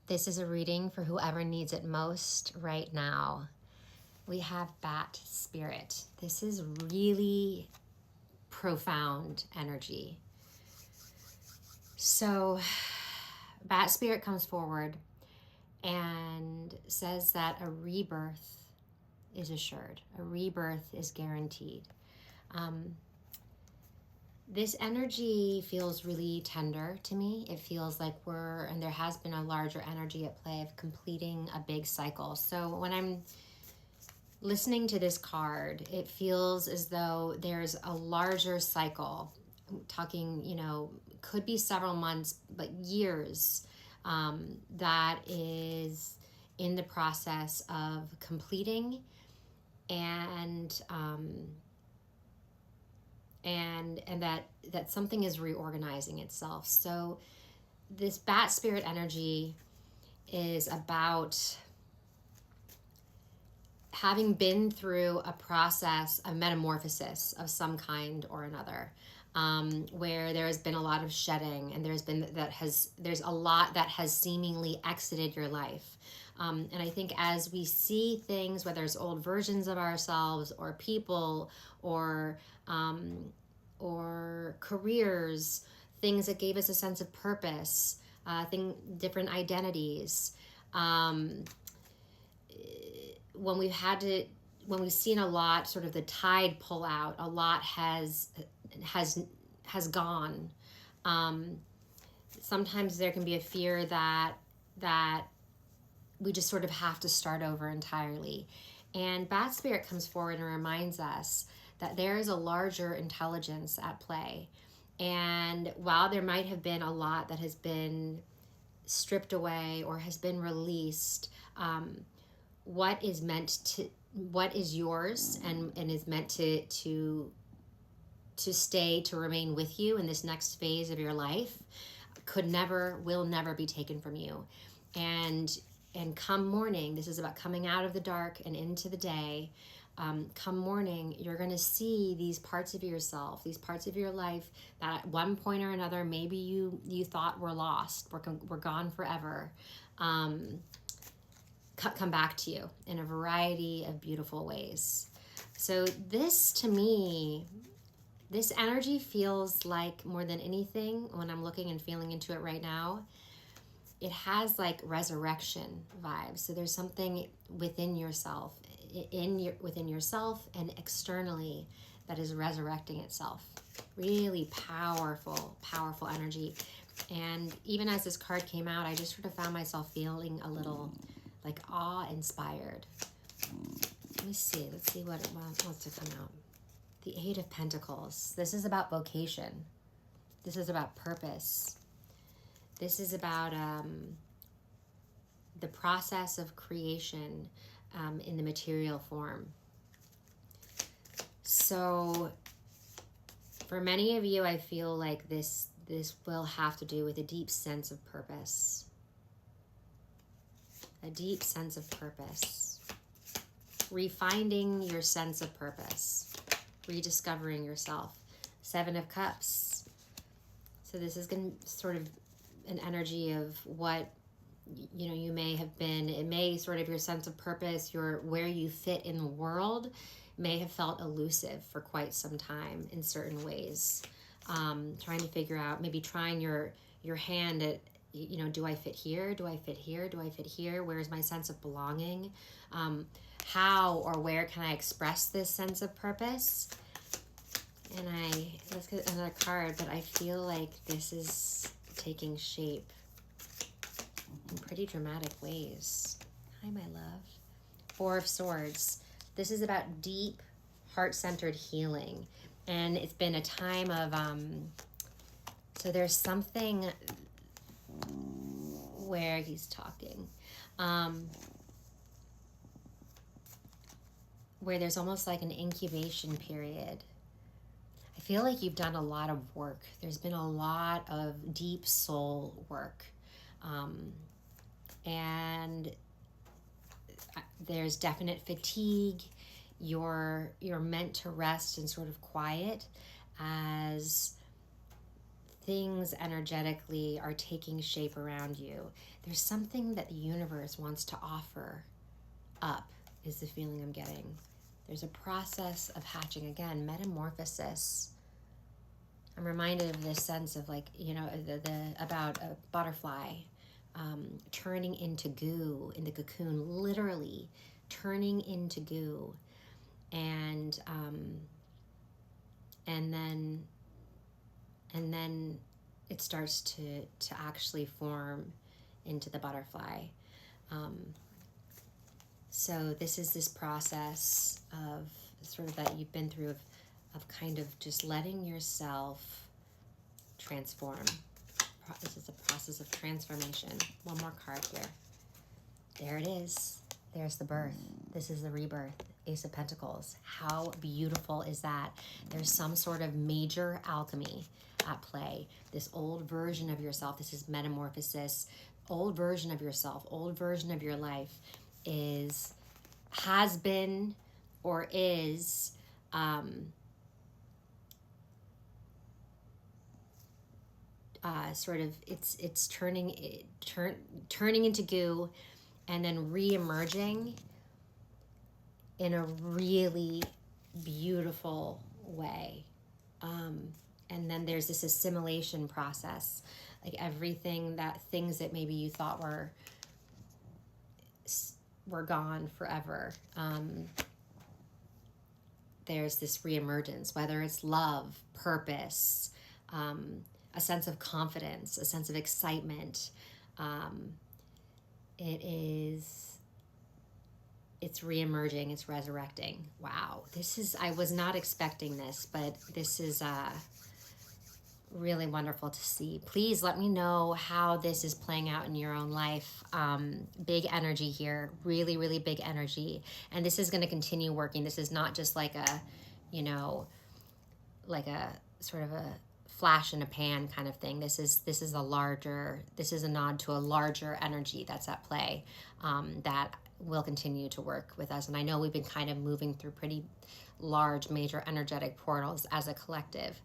This is a reading for whoever needs it most right now. We have Bat Spirit. This is really profound energy. So, Bat Spirit comes forward and says that a rebirth is assured, a rebirth is guaranteed. This energy feels really tender to me. It feels like and there has been a larger energy at play of completing a big cycle. So when I'm listening to this card, it feels as though there's a larger cycle. I'm talking, could be several months, but years, that is in the process of completing and that something is reorganizing itself. So this Bat Spirit energy is about having been through a process of metamorphosis of some kind or another, where there has been a lot of shedding, and there's a lot that has seemingly exited your life. And I think as we see things, whether it's old versions of ourselves or people or careers, things that gave us a sense of purpose, different identities. When we've seen a lot, sort of the tide pull out, a lot has gone. Sometimes there can be a fear that we just sort of have to start over entirely. And Bat Spirit comes forward and reminds us that there is a larger intelligence at play. And while there might have been a lot that has been stripped away or has been released, what is yours and is meant to stay, to remain with you in this next phase of your life, will never be taken from you. And come morning, this is about coming out of the dark and into the day. Come morning, you're going to see these parts of yourself, these parts of your life that at one point or another, maybe you thought were lost, were gone forever, come back to you in a variety of beautiful ways. So this, to me, this energy feels like, more than anything, when I'm looking and feeling into it right now, it has like resurrection vibes. So there's something within yourself, within yourself and externally, that is resurrecting itself. Really powerful energy. And even as this card came out, I just sort of found myself feeling a little like awe-inspired. Let me see. Let's see what it wants to come out. The Eight of Pentacles. This is about vocation. This is about purpose. This is about the process of creation in the material form. So for many of you, I feel like this will have to do with a deep sense of purpose. A deep sense of purpose. Refinding your sense of purpose. Rediscovering yourself. Seven of Cups. So this is going to sort of an energy of what you may have been. It may sort of, your sense of purpose, where you fit in the world, may have felt elusive for quite some time in certain ways. Trying to figure out, maybe trying your hand at, do I fit here? Do I fit here? Do I fit here? Where's my sense of belonging? How or where can I express this sense of purpose? And let's get another card, but I feel like this is taking shape in pretty dramatic ways. Hi, my love. Four of Swords. This is about deep, heart-centered healing. And it's been a time of, so there's something where he's talking, where there's almost like an incubation period. I feel like you've done a lot of work. There's been a lot of deep soul work. And there's definite fatigue. You're meant to rest and sort of quiet as things energetically are taking shape around you. There's something that the universe wants to offer up, is the feeling I'm getting. There's a process of hatching, again, metamorphosis. I'm reminded of this sense of, like, you know, the about a butterfly turning into goo in the cocoon, literally turning into goo, and then it starts to actually form into the butterfly. So this is this process of sort of that you've been through, of kind of just letting yourself transform. This is a process of transformation. One more card here. There it is. There's the birth. This is the rebirth. Ace of Pentacles. How beautiful is that? There's some sort of major alchemy at play. This old version of yourself, this is metamorphosis. Old version of yourself, old version of your life has been or is sort of it's turning into goo, and then re-emerging in a really beautiful way. And then there's this assimilation process, like things that maybe you thought were gone forever. There's this reemergence, whether it's love, purpose, a sense of confidence, a sense of excitement. It's reemerging, it's resurrecting. Wow, I was not expecting this, but this is really wonderful to see. Please let me know how this is playing out in your own life. Big energy here, really, really big energy. And this is going to continue working. This is not just like a, like a sort of a flash in a pan kind of thing. This is a nod to a larger energy that's at play, that will continue to work with us. And I know we've been kind of moving through pretty large, major energetic portals as a collective.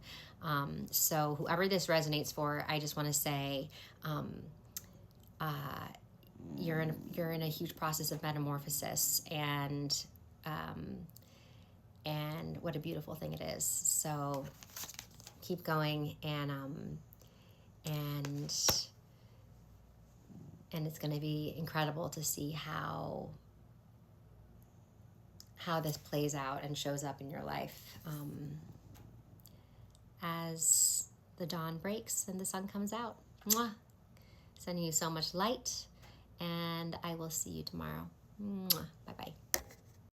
So whoever this resonates for, I just want to say, you're in a huge process of metamorphosis, and what a beautiful thing it is. So keep going, and it's going to be incredible to see how this plays out and shows up in your life, as the dawn breaks and the sun comes out. Mwah. Sending you so much light, and I will see you tomorrow. Mwah.